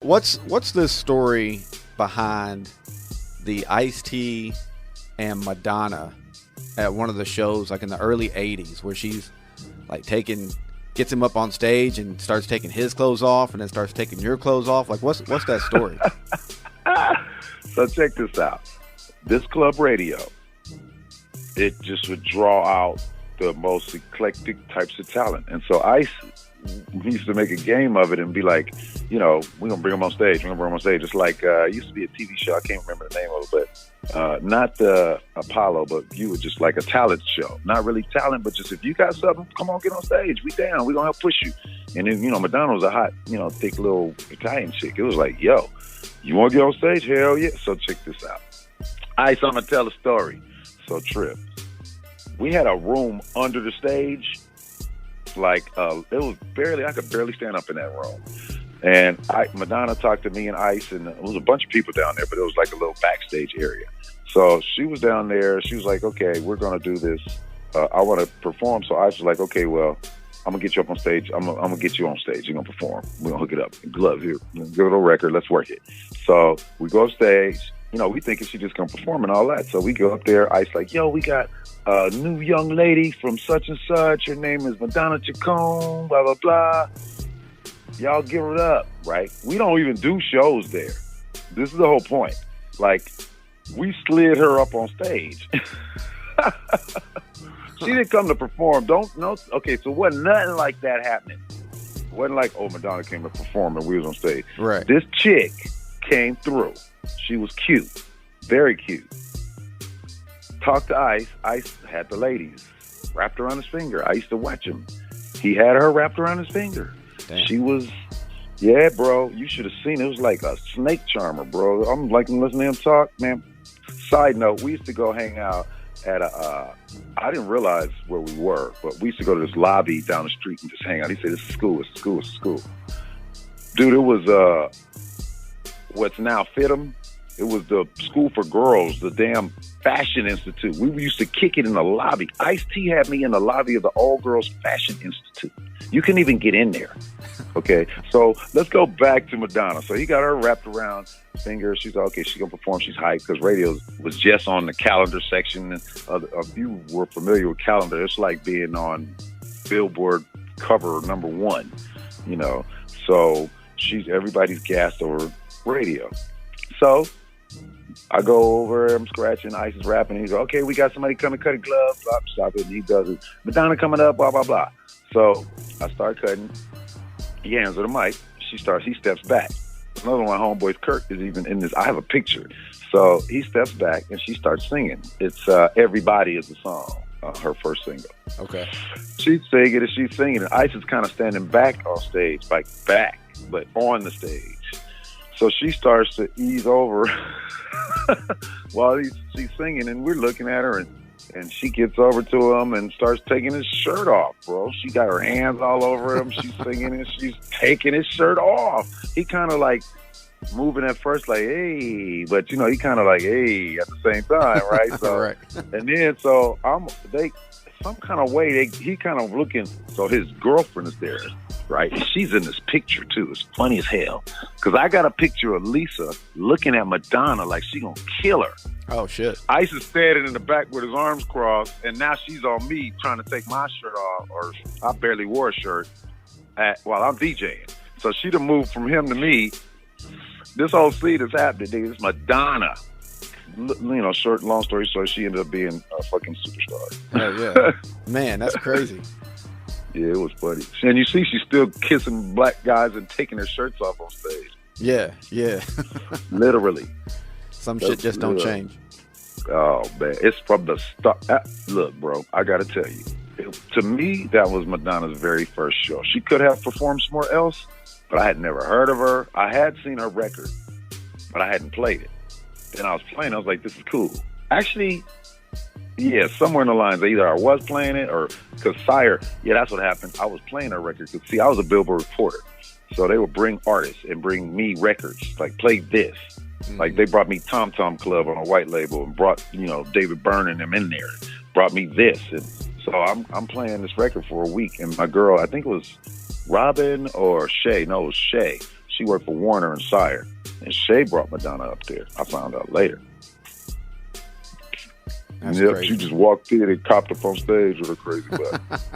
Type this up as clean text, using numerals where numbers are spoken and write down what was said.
What's this story behind the Ice-T and Madonna at one of the shows, like in the early '80s, where she's like gets him up on stage and starts taking his clothes off, and then starts taking your clothes off? Like, what's that story? So check this out. This club radio, it just would draw out the most eclectic types of talent. And so Ice used to make a game of it and be like, we're going to bring him on stage. We're going to bring him on stage. It's like, it used to be a TV show. I can't remember the name of it, but not the Apollo, but you were just like a talent show. Not really talent, but just if you got something, come on, get on stage. We down. We're going to help push you. And then, Madonna was a hot, thick little Italian chick. It was like, yo, you want to get on stage? Hell yeah. So check this out. Ice, I'm going to tell a story. So Trip, we had a room under the stage. Like, it was I could barely stand up in that room. And Madonna talked to me and Ice, and it was a bunch of people down there, but it was like a little backstage area. So she was down there. She was like, okay, we're going to do this. I want to perform. So Ice was like, okay, well, I'm going to get you up on stage. I'm going to get you on stage. You're going to perform. We're going to hook it up. Gloves here. Give it a record. Let's work it. So we go up stage. We thinking she just going to perform and all that. So we go up there. Ice like, yo, we got a new young lady from such and such. Her name is Madonna Chacon, blah, blah, blah. Y'all give it up, right? We don't even do shows there. This is the whole point. Like, we slid her up on stage. She didn't come to perform. Okay, so wasn't nothing like that happening. It wasn't like, oh, Madonna came to perform and we was on stage. Right. This chick came through. She was cute. Very cute. Talked to Ice. Ice had the ladies wrapped around his finger. I used to watch him. He had her wrapped around his finger. Damn. She was, yeah, bro. You should have seen it. It was like a snake charmer, bro. I'm like listening to him talk, man. Side note, we used to go hang out at I didn't realize where we were, but we used to go to this lobby down the street and just hang out. He said, this is school, it's school, it's school. Dude, it was what's now FITM. It was the school for girls, the damn Fashion Institute. We used to kick it in the lobby. Ice-T had me in the lobby of the All-Girls Fashion Institute. You couldn't even get in there. Okay, so let's go back to Madonna. So he got her wrapped around his finger. She's like, okay, she's going to perform. She's hyped because radio was just on the calendar section. If you were familiar with calendar, it's like being on Billboard cover #1, So everybody's gassed over radio. So I go over, I'm scratching, Ice is rapping, and he's like, okay, we got somebody coming, cut a glove, stop it, and he does it. Madonna coming up, blah, blah, blah. So I start cutting. He hands her the mic. He steps back. Another one of my homeboys, Kirk, is even in this. I have a picture. So he steps back, and she starts singing. It's Everybody is the song, her first single. Okay. She's singing, and she's singing, and Ice is kind of standing back on stage, like back, but on the stage. So she starts to ease over while she's singing, and we're looking at her, and she gets over to him and starts taking his shirt off, bro. She got her hands all over him. She's singing, and she's taking his shirt off. He kind of like moving at first like, hey, but he kind of like, hey, at the same time, right? So, right. And then so some kind of way he kind of looking. So his girlfriend is there, right? And she's in this picture too. It's funny as hell because I got a picture of Lisa looking at Madonna like she gonna kill her. Oh shit! Ice is standing in the back with his arms crossed, and now she's on me trying to take my shirt off, or I barely wore a shirt while I'm DJing. So she done moved from him to me. This whole scene is happening, nigga. It's Madonna. Short, long story short, she ended up being a fucking superstar. Oh, yeah. Man, that's crazy. Yeah, it was funny. And you see she's still kissing black guys and taking their shirts off on stage. Yeah. Literally. Some shit just don't change. Oh, man. It's from the start. Look, bro, I got to tell you. To me, that was Madonna's very first show. She could have performed somewhere else, but I had never heard of her. I had seen her record, but I hadn't played it. Then I was playing, I was like, this is cool. Actually, yeah, somewhere in the lines, either I was playing it or because Kiser, yeah, that's what happened. I was playing her record because, see, I was a Billboard reporter. So they would bring artists and bring me records, like play this. Mm-hmm. Like they brought me Tom Tom Club on a white label and brought, David Byrne and them in there. Brought me this. And so I'm playing this record for a week. And my girl, I think it was Robin or Shay. No, it was Shay. She worked for Warner and Sire. And Shay brought Madonna up there. I found out later. That's yep, crazy. she just walked in and copped up on stage with her crazy butt.